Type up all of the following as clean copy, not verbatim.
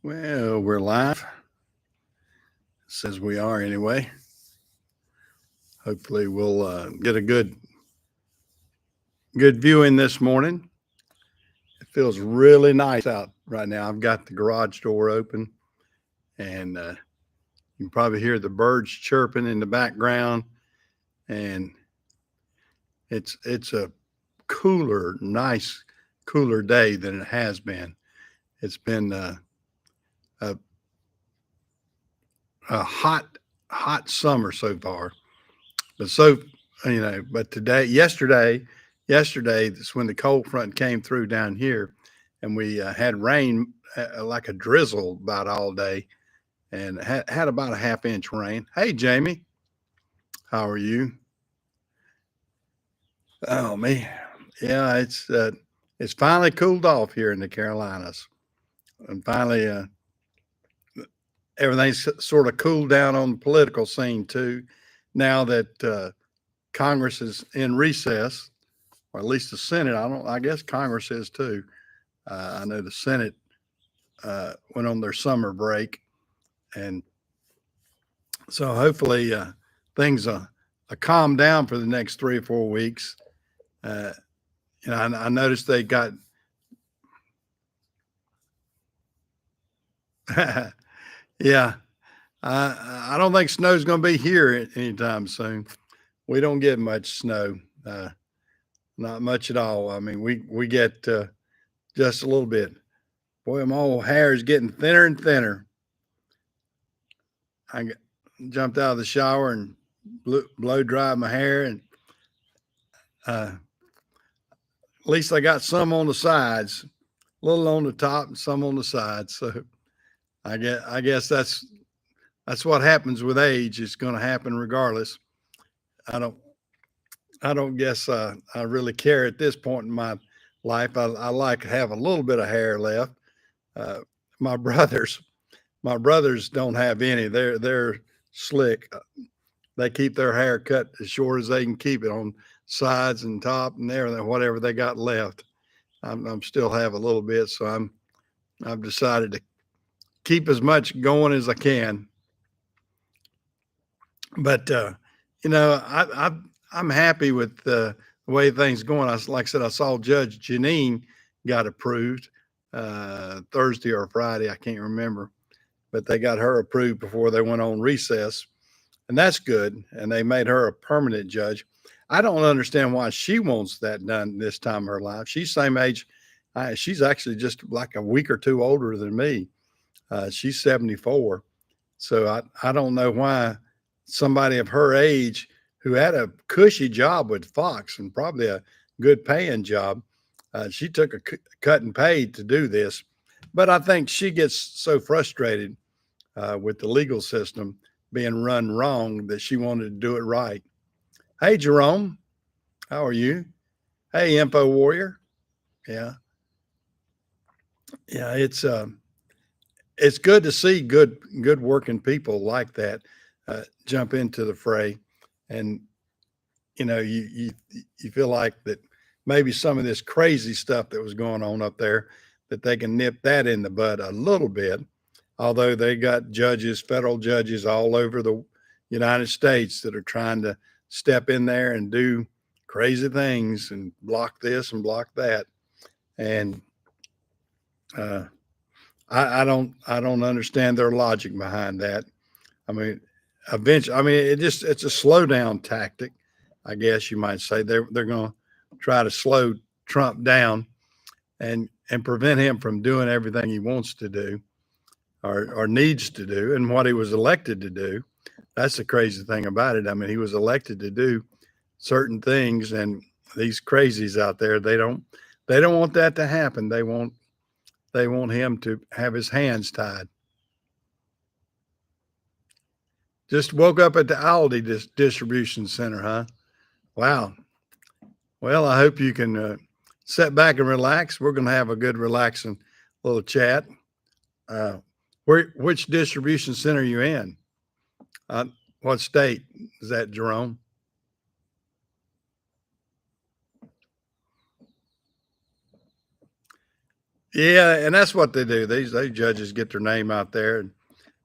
Well, we're live. Says we are anyway. Hopefully, we'll get a good viewing this morning. It feels really nice out right now. I've got the garage door open, and you can probably hear the birds chirping in the background. And it's a nice, cooler day than it has been. It's been a, a hot summer so far. But but yesterday, that's when the cold front came through down here, and we had rain, like a drizzle about all day, and had about a half inch rain. Hey, Jamie, how are you? Oh man, yeah, it's finally cooled off here in the Carolinas, and finally everything's sort of cooled down on the political scene too. Now that Congress is in recess, or at least the Senate. I don't. I guess Congress is too. I know the Senate went on their summer break, and so hopefully things calm down for the next 3 or 4 weeks. Uh, I noticed they got. Yeah, I don't think snow's going to be here anytime soon. We don't get much snow, not much at all. I mean, we get just a little bit. Boy, my old hair is getting thinner and thinner. I jumped out of the shower and blow dried my hair, and uh, at least I got some on the sides, a little on the top and some on the sides. So I guess that's what happens with age. It's going to happen regardless. I don't I don't guess I really care at this point in my life. I like to have a little bit of hair left. Uh, my brothers my brothers don't have any. They're slick. They keep their hair cut as short as they can keep it on sides and top and everything, whatever they got left. I'm still have a little bit, so I've decided to keep as much going as I can. But I'm happy with the way things going. Like I said, I saw Judge Janine got approved Thursday or Friday. I can't remember, but they got her approved before they went on recess, and that's good. And they made her a permanent judge. I don't understand why she wants that done this time of her life. She's same age. She's actually just like a week or two older than me. She's 74. So I don't know why somebody of her age who had a cushy job with Fox and probably a good paying job, she took a cut and paid to do this. But I think she gets so frustrated with the legal system being run wrong that she wanted to do it right. Hey, Jerome, how are you? Hey, Info Warrior. Yeah, yeah, it's good to see good working people like that jump into the fray, and you feel like that maybe some of this crazy stuff that was going on up there, that they can nip that in the bud a little bit. Although they got judges, federal judges all over the United States that are trying to step in there and do crazy things and block this and block that, and uh, I don't understand their logic behind that. I mean, eventually, I mean, it's a slowdown tactic, I guess you might say. They're going to try to slow Trump down and prevent him from doing everything he wants to do or needs to do and what he was elected to do. That's the crazy thing about it. I mean, he was elected to do certain things, and these crazies out there, they don't want that to happen. They want him to have his hands tied. Just woke up at the Aldi distribution center, huh? Wow. Well, I hope you can sit back and relax. We're going to have a good, relaxing little chat. Uh, which distribution center are you in? Uh, what state is that, Jerome? Yeah, and that's what they do. These judges get their name out there, and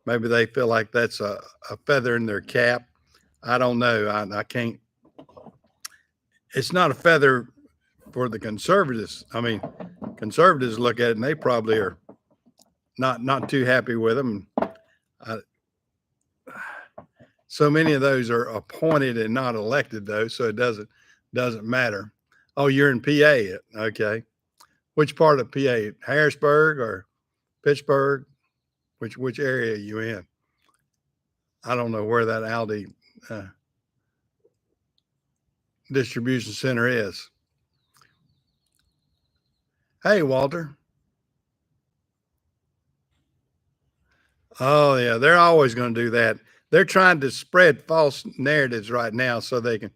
maybe they feel like that's a feather in their cap. I don't know. I can't. It's not a feather for the conservatives. I mean, conservatives look at it and they probably are not too happy with them. I, so many of those are appointed and not elected, though, so it doesn't matter. Oh, you're in PA, okay? Which part of PA? Harrisburg or Pittsburgh? Which area are you in? I don't know where that Aldi uh, distribution center is. Hey, Walter. Oh yeah, they're always going to do that. They're trying to spread false narratives right now so they can,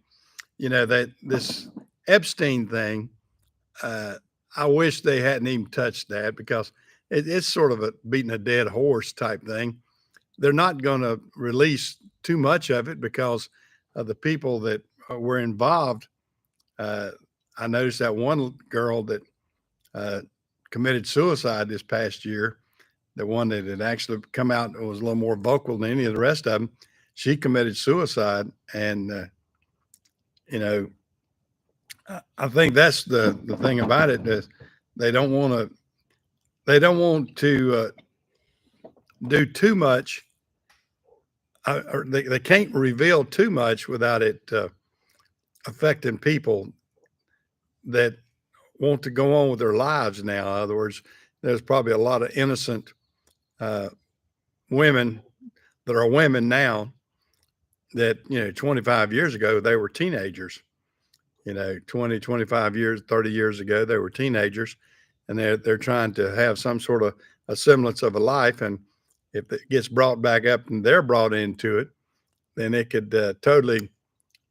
that this Epstein thing. Uh, I wish they hadn't even touched that because it's sort of a beating a dead horse type thing. They're not going to release too much of it because of the people that were involved. Uh, I noticed that one girl that uh, committed suicide this past year, the one that had actually come out and was a little more vocal than any of the rest of them, she committed suicide. And, you know, I think that's the thing about it is they don't want to they don't want to do too much, or they can't reveal too much without it affecting people that want to go on with their lives now. In other words, there's probably a lot of innocent uh, women that are women now that, 25 years ago, they were teenagers. 20, 25 years, 30 years ago, they were teenagers, and they're trying to have some sort of a semblance of a life. And if it gets brought back up and they're brought into it, then it could totally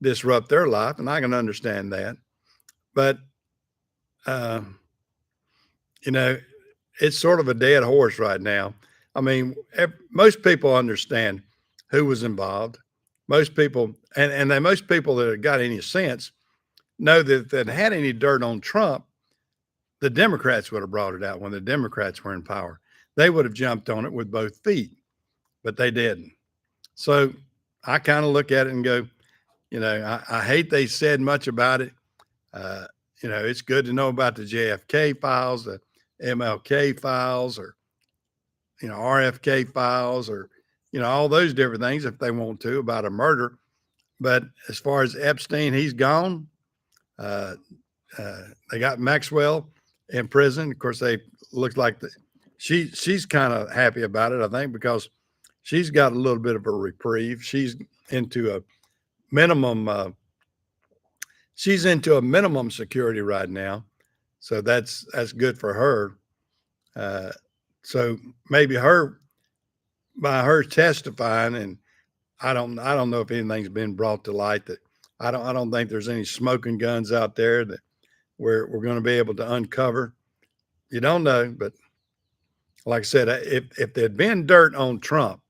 disrupt their life. And I can understand that. But, uh, you know, it's sort of a dead horse right now. I mean, most people understand who was involved. Most people, and most people that have got any sense know that if they had any dirt on Trump, the Democrats would have brought it out when the Democrats were in power. They would have jumped on it with both feet, but they didn't. So I kind of look at it and go, I hate they said much about it. Uh, it's good to know about the JFK files, the MLK files, or, RFK files, or, all those different things if they want to about a murder. But as far as Epstein, he's gone. Uh, they got Maxwell in prison. Of course, they look like she's kind of happy about it, I think, because she's got a little bit of a reprieve. Into a minimum uh, she's into a minimum security right now, so that's good for her. Uh, so maybe by her testifying, and I don't know if anything's been brought to light that I don't think there's any smoking guns out there that we're going to be able to uncover. You don't know, but like I said, if there'd been dirt on Trump,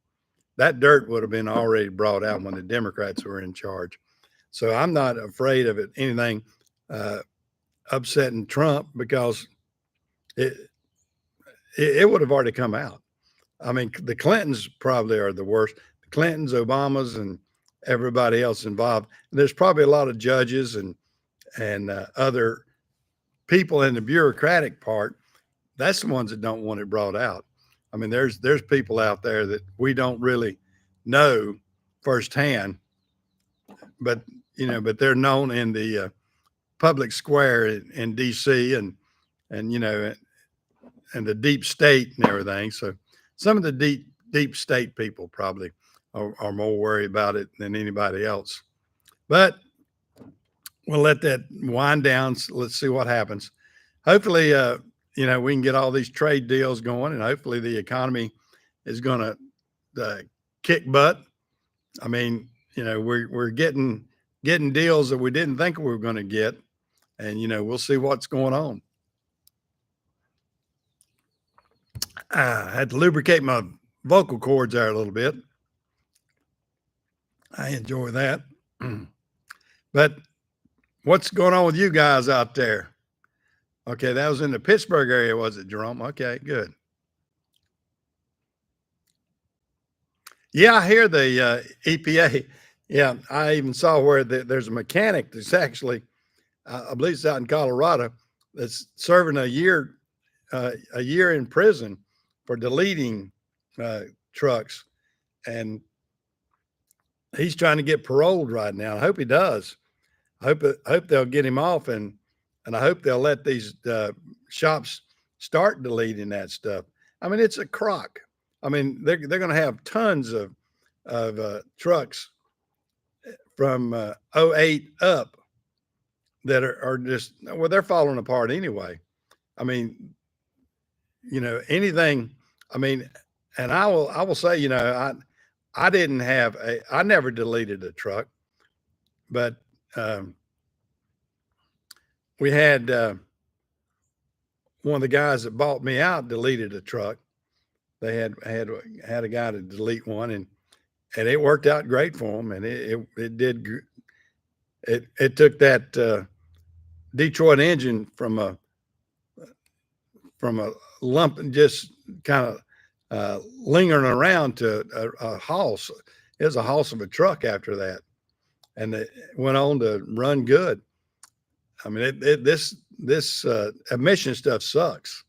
that dirt would have been already brought out when the Democrats were in charge. So I'm not afraid of anything uh, upsetting Trump because it, it would have already come out. I mean, the Clintons probably are the worst. The Clintons, Obamas, and everybody else involved. And there's probably a lot of judges and other people in the bureaucratic part. That's the ones that don't want it brought out. I mean, there's people out there that we don't really know firsthand, but but they're known in the public square in D.C. and and the deep state and everything. So some of the deep state people probably are more worried about it than anybody else. But we'll let that wind down. So let's see what happens. Hopefully, we can get all these trade deals going, and hopefully the economy is going to kick butt. I mean, we're getting deals that we didn't think we were going to get, and we'll see what's going on. I had to lubricate my vocal cords there a little bit. I enjoy that. But what's going on with you guys out there? Okay, that was in the Pittsburgh area, was it, Jerome? Okay, good. Yeah, I hear the EPA. Yeah, I even saw where there's a mechanic that's actually, I believe it's out in Colorado, that's serving a year in prison for deleting trucks, and he's trying to get paroled right now. I hope he does. I hope they'll get him off, and I hope they'll let these shops start deleting that stuff. I mean, it's a crock. I mean, they're going to have tons of trucks from '08 up that are just, well, they're falling apart anyway. I mean, anything. I mean, and I will say, I didn't have I never deleted a truck, but um, we had one of the guys that bought me out deleted a truck. They had a guy to delete one, and it worked out great for him, and it did. It took that Detroit engine from a lump and just kind of lingering around to a hoss. It was a hoss of a truck after that, and it went on to run good. I mean, this emission stuff sucks.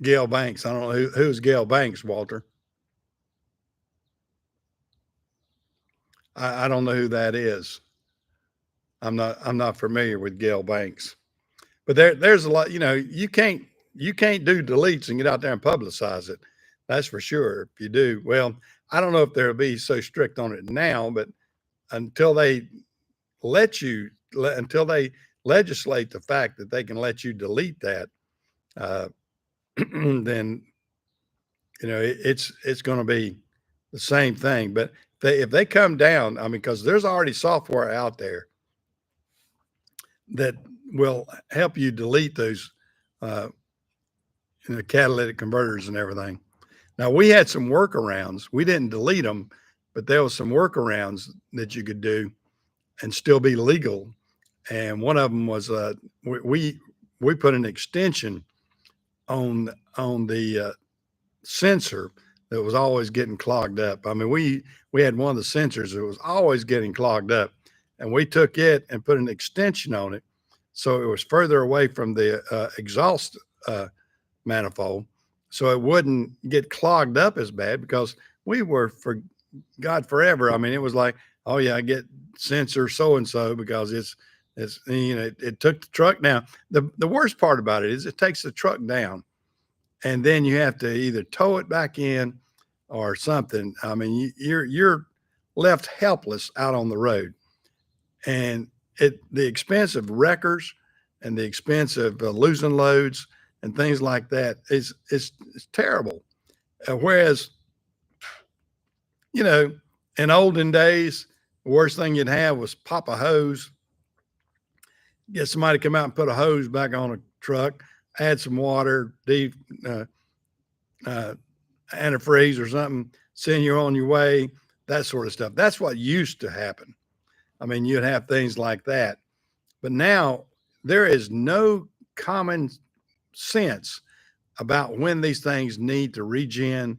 Gail Banks. I don't know who's Gail Banks, Walter. I don't know who that is. I'm not familiar with Gail Banks. But there's a lot, you can't do deletes and get out there and publicize it. That's for sure. If you do, well, I don't know if they'll be so strict on it now, but until they until they legislate the fact that they can let you delete that, uh, then it's going to be the same thing. But if they come down, I mean, because there's already software out there that will help you delete those uh, catalytic converters and everything. Now we had some workarounds. We didn't delete them, but there was some workarounds that you could do and still be legal. And one of them was we put an extension on the sensor that was always getting clogged up. I mean, we had one of the sensors that was always getting clogged up, and we took it and put an extension on it, so it was further away from the exhaust manifold, so it wouldn't get clogged up as bad. Because we were, for God, forever. I mean, it was like, oh yeah, I get sensor so and so because it took the truck down. The worst part about it is it takes the truck down, and then you have to either tow it back in or something. I mean, you're left helpless out on the road, and the expense of wreckers and the expense of losing loads and things like that is terrible. Whereas, you know, in olden days, the worst thing you'd have was pop a hose, get somebody to come out and put a hose back on a truck, add some water, uh, uh, antifreeze or something, send you on your way, that sort of stuff. That's what used to happen. I mean, you'd have things like that. But now there is no common sense about when these things need to regen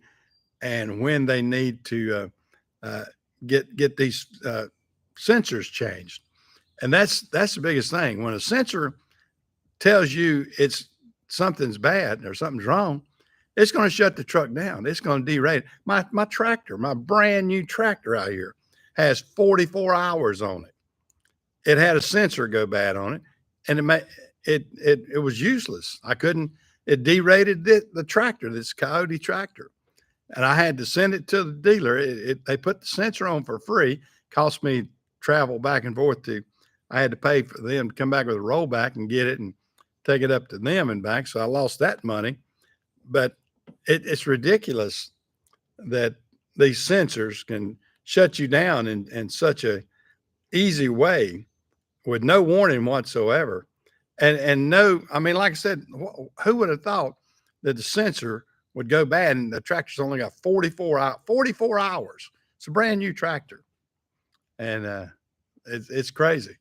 and when they need to get these sensors changed. And that's the biggest thing. When a sensor tells you it's something's bad or something's wrong, it's going to shut the truck down. It's going to derate it. My tractor, my brand new tractor out here, has 44 hours on it. It had a sensor go bad on it, and it was useless. I couldn't. It derated the tractor, this Coyote tractor, and I had to send it to the dealer. They put the sensor on for free. Cost me travel back and forth to. I had to pay for them to come back with a rollback and get it and take it up to them and back. So I lost that money. But it's ridiculous that these sensors can shut you down in such a easy way with no warning whatsoever. And no, I mean, like I said, who would have thought that the sensor would go bad and the tractor's only got 44 hours It's a brand new tractor, and it's crazy.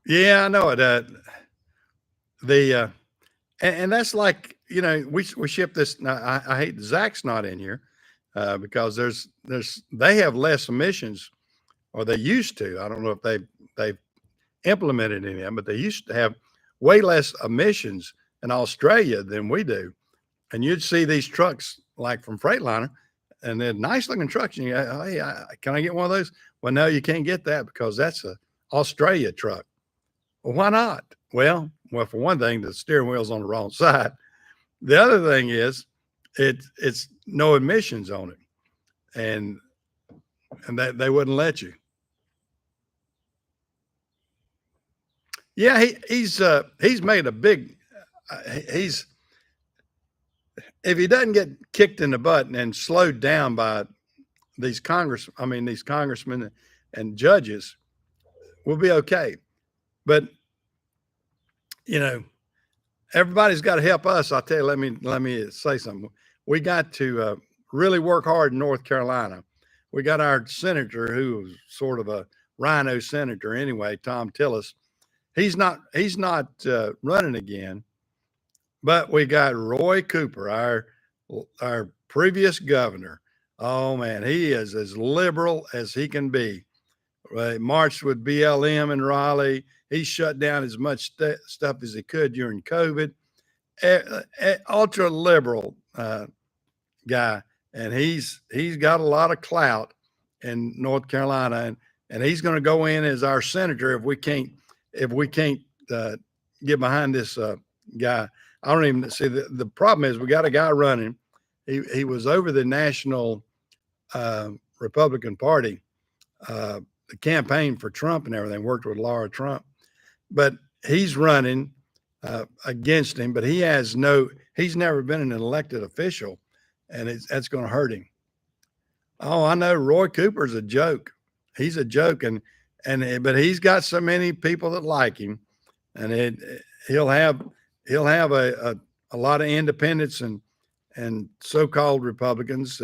Yeah, I know it. The and that's like, we ship this. Now, I hate Zach's not in here because there's they have less emissions, or they used to. I don't know if they've implemented any of them, but they used to have way less emissions in Australia than we do. And you'd see these trucks like from Freightliner, and they're nice looking trucks. And you go, hey, can I get one of those? Well, no, you can't get that because that's a Australia truck. Well, why not? Well, for one thing, the steering wheel's on the wrong side. The other thing is, it's no emissions on it, and that they wouldn't let you. Yeah, he's made a big. He's if he doesn't get kicked in the butt and slowed down by these congressmen and judges, we'll be okay. But you know, everybody's got to help us. I'll tell you. Let me say something. We got to really work hard in North Carolina. We got our senator, who was sort of a rhino senator anyway, Tom Tillis. He's not running again, but we got Roy Cooper, our previous governor. Oh man, he is as liberal as he can be. Marched with BLM in Raleigh. He shut down as much stuff as he could during COVID. Ultra liberal guy, and he's got a lot of clout in North Carolina, and he's going to go in as our senator if we can't get behind this guy. I don't even see the problem is we got a guy running. He was over the national Republican Party, the campaign for Trump and everything, worked with Laura Trump, but he's running against him, but he's never been an elected official, and that's going to hurt him. Oh, I know Roy Cooper's a joke. He's a joke, but he's got so many people that like him, and he'll have a lot of independents and so-called Republicans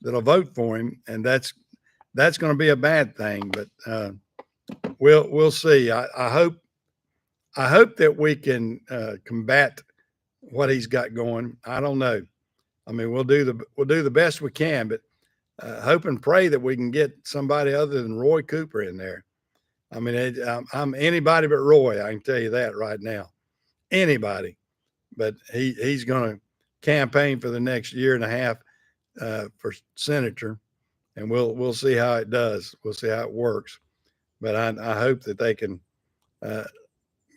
that'll vote for him, and that's going to be a bad thing. But we'll see. I hope that we can combat what he's got going. I don't know. I mean, we'll do the best we can, but hope and pray that we can get somebody other than Roy Cooper in there. I mean, I'm anybody but Roy. I can tell you that right now. Anybody, but he's going to campaign for the next year and a half for senator, and we'll see how it does. We'll see how it works. But I hope that they can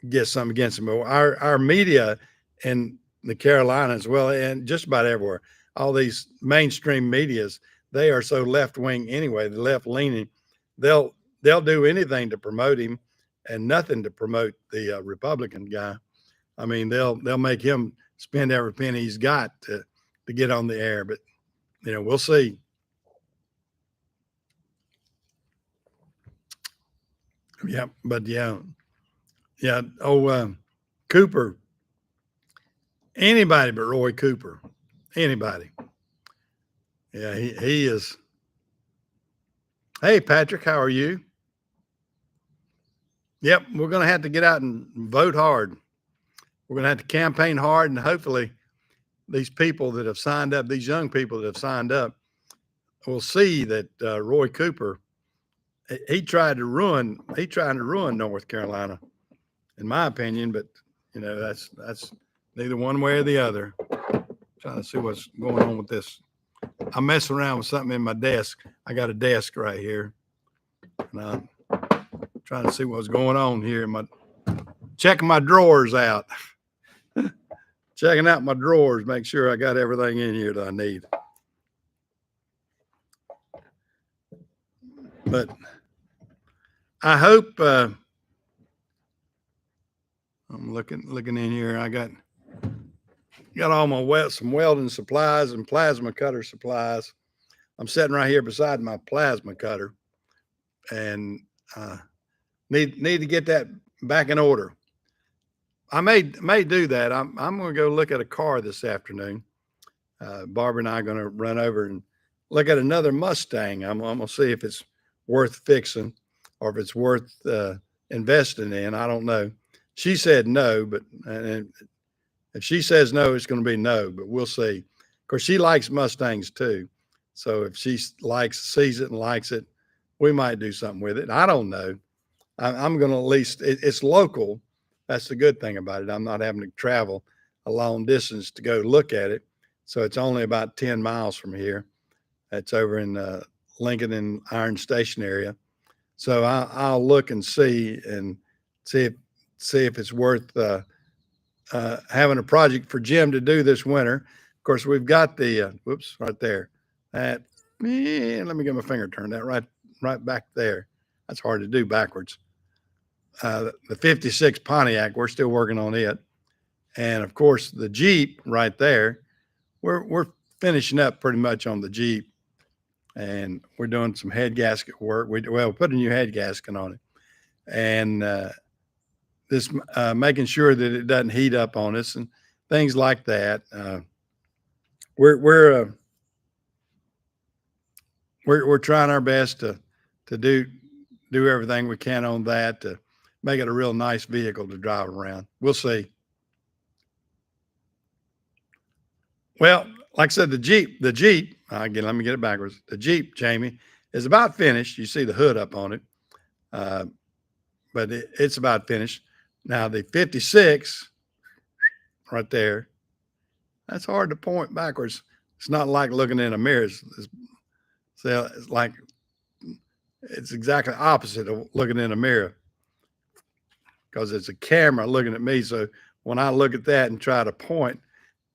get something against him. Our media in the Carolinas, well, and just about everywhere, all these mainstream medias, they are so left wing anyway. The left leaning, they'll do anything to promote him, and nothing to promote the Republican guy. I mean, they'll make him spend every penny he's got to get on the air. But we'll see. Yeah, but yeah. Oh, Cooper. Anybody but Roy Cooper. Anybody. Yeah, he is. Hey, Patrick, how are you? Yep, we're going to have to get out and vote hard. We're going to have to campaign hard, and hopefully these people that have signed up, these young people that have signed up, will see that Roy Cooper, he tried to ruin North Carolina, in my opinion, but that's neither one way or the other. Trying to see what's going on with this. I'm messing around with something in my desk. I got a desk right here, and I'm trying to see what's going on here. Checking my drawers out. Checking out my drawers, make sure I got everything in here that I need. But I hope I'm looking in here. I got all my some welding supplies and plasma cutter supplies. I'm sitting right here beside my plasma cutter, and need to get that back in order. I may do that. I'm going to go look at a car this afternoon. Barbara and I are going to run over and look at another Mustang. I'm going to see if it's worth fixing or if it's worth investing in. I don't know. She said no, but and if she says no, it's going to be no, but we'll see. Of course, she likes Mustangs too. So if she sees it and likes it, we might do something with it. I don't know. I'm going to at least, it's local. That's the good thing about it. I'm not having to travel a long distance to go look at it. So it's only about 10 miles from here. It's over in Lincoln and Iron Station area. So I'll look and see if it's worth having a project for Jim to do this winter. Of course, we've got the whoops right there. That let me get my finger turned that right back there. That's hard to do backwards. The 56 Pontiac, we're still working on it, and of course the Jeep right there. We're finishing up pretty much on the Jeep, and we're doing some head gasket work. We put a new head gasket on it, and this making sure that it doesn't heat up on us and things like that. We're trying our best to do everything we can on that to make it a real nice vehicle to drive around. We'll see. Well, like I said, the Jeep, again, let me get it backwards. The Jeep, Jamie, is about finished. You see the hood up on it, but it's about finished. Now the 56 right there, that's hard to point backwards. It's not like looking in a mirror. It's like, it's exactly opposite of looking in a mirror because it's a camera looking at me. So when I look at that and try to point,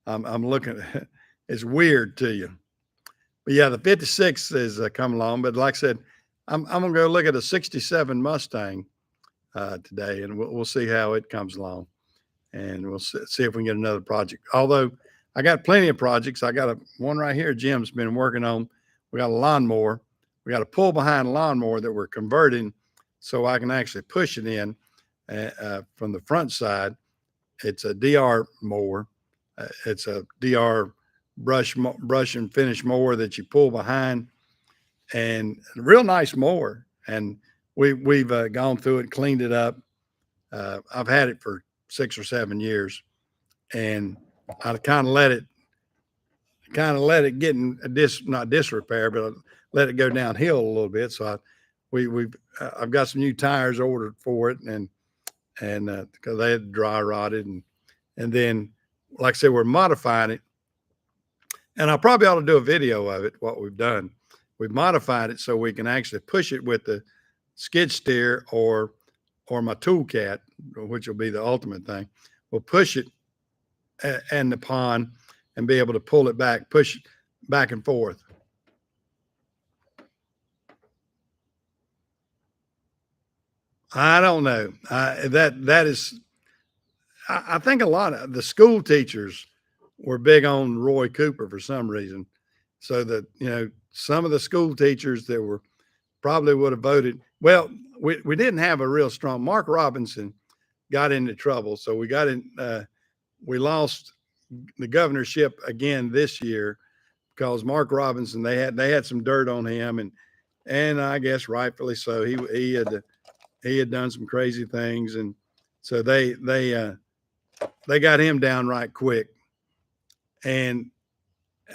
I'm looking, it's weird to you. But yeah, the 56 is come along. But like I said, I'm going to go look at a 67 Mustang today, and we'll see how it comes along. And we'll see if we can get another project. Although I got plenty of projects. I got one right here Jim's been working on. We got a lawnmower. We got a pull behind lawnmower that we're converting so I can actually push it in from the front side. It's a DR mower. It's a DR brush and finish mower that you pull behind, and a real nice mower. And we've gone through it, cleaned it up. I've had it for 6 or 7 years, and I kind of let it get in not disrepair, but I let it go downhill a little bit. So I've got some new tires ordered for it, and because they had dry rotted, and then like I said, we're modifying it, and I probably ought to do a video of it. What we've done, we've modified it so we can actually push it with the skid steer or my Toolcat, which will be the ultimate thing. We'll push it and the pond and be able to pull it back, push it back and forth. I don't know. That is, I think a lot of the school teachers were big on Roy Cooper for some reason. So that, some of the school teachers that were probably would have voted. Well, we didn't have a real strong, Mark Robinson got into trouble. So we lost the governorship again this year because Mark Robinson, they had some dirt on him, and I guess rightfully so. He had done some crazy things, and so they got him down right quick. And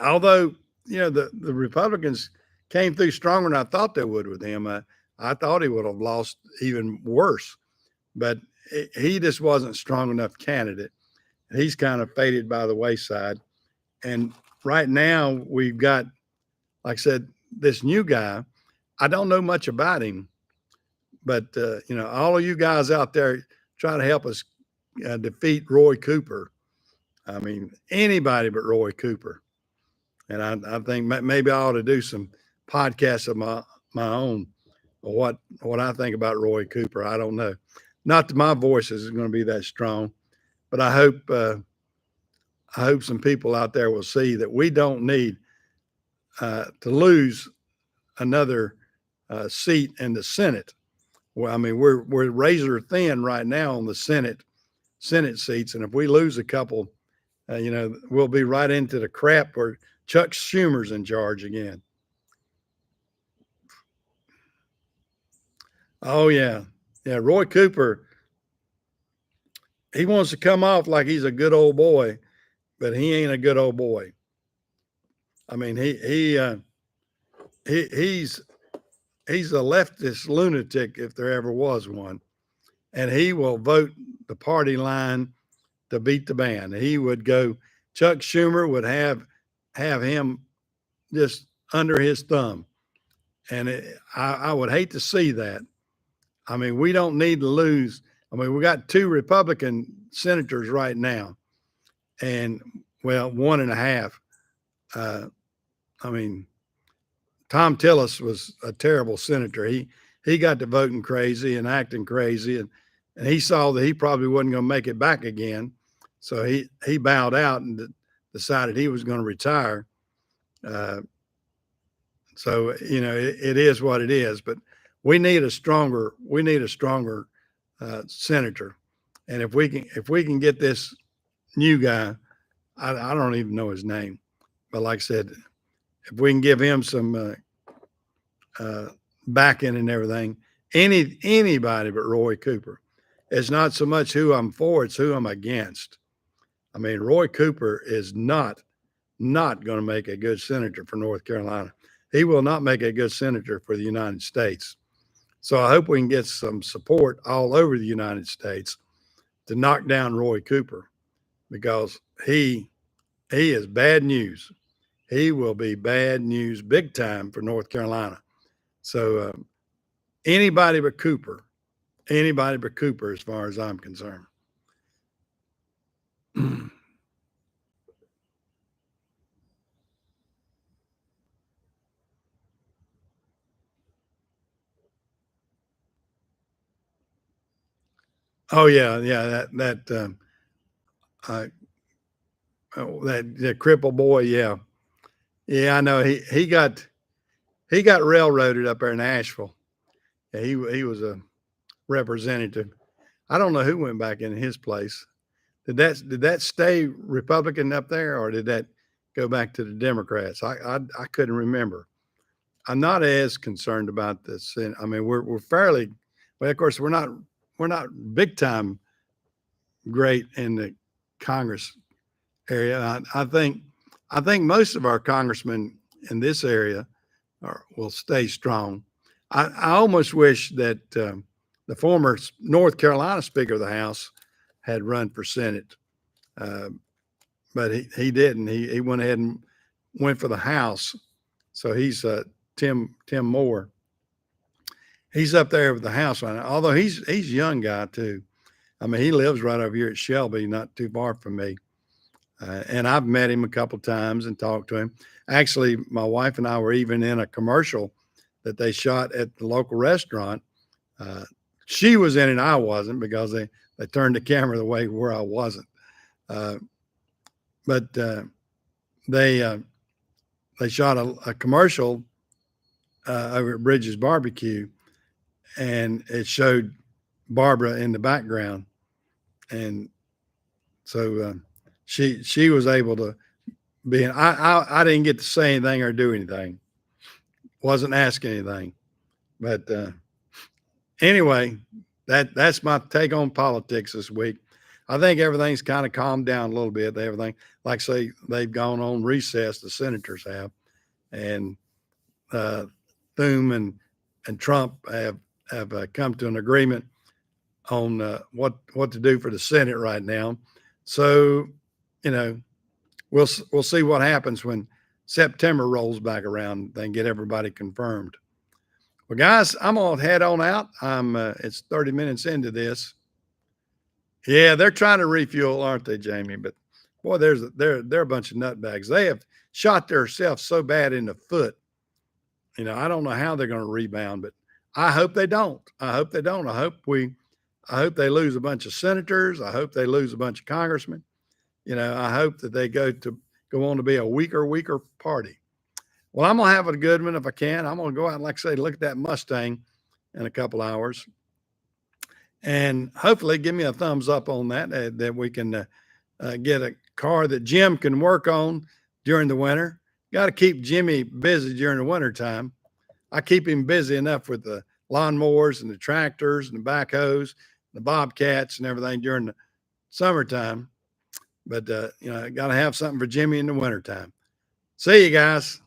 although the Republicans came through stronger than I thought they would with him, I thought he would have lost even worse, but he just wasn't a strong enough candidate. He's kind of faded by the wayside. And right now we've got, like I said, this new guy. I don't know much about him, but all of you guys out there try to help us defeat Roy Cooper. I mean, anybody but Roy Cooper. And I think maybe I ought to do some podcasts of my own, what I think about Roy Cooper. I don't know. Not that my voice is going to be that strong, but I hope some people out there will see that we don't need to lose another seat in the Senate. Well, I mean, we're razor thin right now on the Senate, Senate seats. And if we lose a couple, we'll be right into the crap where Chuck Schumer's in charge again. Oh, yeah. Yeah. Roy Cooper, he wants to come off like he's a good old boy, but he ain't a good old boy. I mean, he's a leftist lunatic if there ever was one, and he will vote the party line to beat the band. He would go. Chuck Schumer would have him just under his thumb, and I would hate to see that. I mean, we don't need to lose. I mean, we got 2 Republican senators right now, and well, 1.5. I mean, Tom Tillis was a terrible senator. He got to voting crazy and acting crazy, and he saw that he probably wasn't going to make it back again, so he bowed out and decided he was going to retire. So it is what it is. But we need a stronger senator, and if we can get this new guy, I don't even know his name, but like I said, if we can give him some backing and everything, anybody but Roy Cooper. It's not so much who I'm for, it's who I'm against. I mean, Roy Cooper is not going to make a good senator for North Carolina. He will not make a good senator for the United States. So I hope we can get some support all over the United States to knock down Roy Cooper, because he is bad news. He will be bad news big time for North Carolina. So anybody but Cooper, as far as I'm concerned. Oh yeah, that cripple boy, yeah, I know he got railroaded up there in Asheville. Yeah, he was a representative. I don't know who went back in his place. Did that stay Republican up there, or did that go back to the Democrats? I couldn't remember. I'm not as concerned about this. I mean, we're fairly well. Of course, we're not big time great in the Congress area. I think most of our congressmen in this area will stay strong. I almost wish that the former North Carolina Speaker of the House had run for Senate, but he didn't. He went ahead and went for the House. So he's Tim Moore. He's up there with the House right now. Although he's a young guy too. I mean, he lives right over here at Shelby, not too far from me. And I've met him a couple of times and talked to him. Actually, my wife and I were even in a commercial that they shot at the local restaurant. She was in it, I wasn't, because they turned the camera the way where I wasn't. But they shot a commercial over at Bridges Barbecue, and it showed Barbara in the background, and so she was able to be. I didn't get to say anything or do anything. Wasn't asking anything, but anyway, that's my take on politics this week. I think everything's kind of calmed down a little bit. Everything, like say, they've gone on recess. The senators have, and Thune and Trump have come to an agreement on what to do for the Senate right now. So, we'll see what happens when September rolls back around. Then get everybody confirmed. Well, guys, I'm gonna head on out. It's 30 minutes into this. Yeah, they're trying to refuel, aren't they, Jamie? But boy, they're a bunch of nutbags. They have shot themselves so bad in the foot. I don't know how they're going to rebound, but I hope they don't. I hope they don't. I hope they lose a bunch of senators. I hope they lose a bunch of congressmen. I hope that they go on to be a weaker party. Well, I'm gonna have a good one if I can. I'm gonna go out and, like I say, look at that Mustang in a couple hours. And hopefully give me a thumbs up on that, that we can get a car that Jim can work on during the winter. Got to keep Jimmy busy during the winter time. I keep him busy enough with the lawnmowers and the tractors and the backhoes, the bobcats and everything during the summertime. But, got to have something for Jimmy in the wintertime. See you guys.